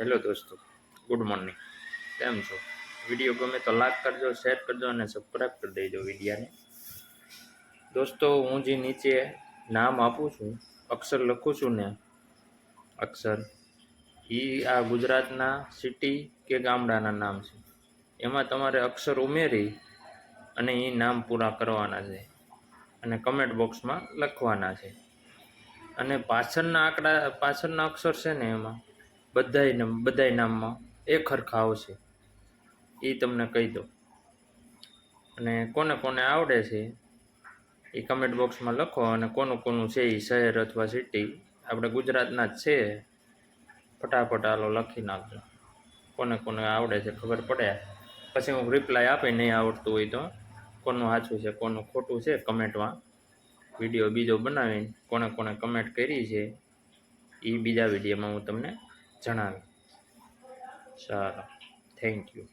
Hello દોસ્તો, good morning. કેમ છો? વિડીયો ગમે તો લાઈક કરજો, શેર કરજો અને સબસ્ક્રાઈબ કરી દેજો વિડીયાને. દોસ્તો, હું જે નીચે નામ આપું છું, અક્ષર લખું છું ને, અક્ષર એ આ ગુજરાતના સિટી કે ગામડાના નામ છે. એમાં તમારે અક્ષર ઉમેરી અને એ નામ પૂરા કરવાના છે અને કમેન્ટ બોક્સમાં લખવાના છે. અને પાછળના અક્ષર છે ને, એમાં બધાય નામમાં એક હરખા આવશે, એ તમને કહી દો. અને કોને કોને આવડે છે એ કમેન્ટ બોક્સમાં લખો. અને કોનું છે એ શહેર અથવા સિટી આપણે ગુજરાતના જ છે, ફટાફટ હાલો લખી નાખજો. કોને કોને આવડે છે ખબર પડે, પછી હું રિપ્લાય આપી. નહીં આવડતું હોય તો કોનું સાચું છે કોનું ખોટું છે કમેન્ટમાં વિડીયો બીજો બનાવીને કોને કોને કમેન્ટ કરી છે એ બીજા વિડીયોમાં હું તમને જણાવી. સારું, થેન્ક યુ.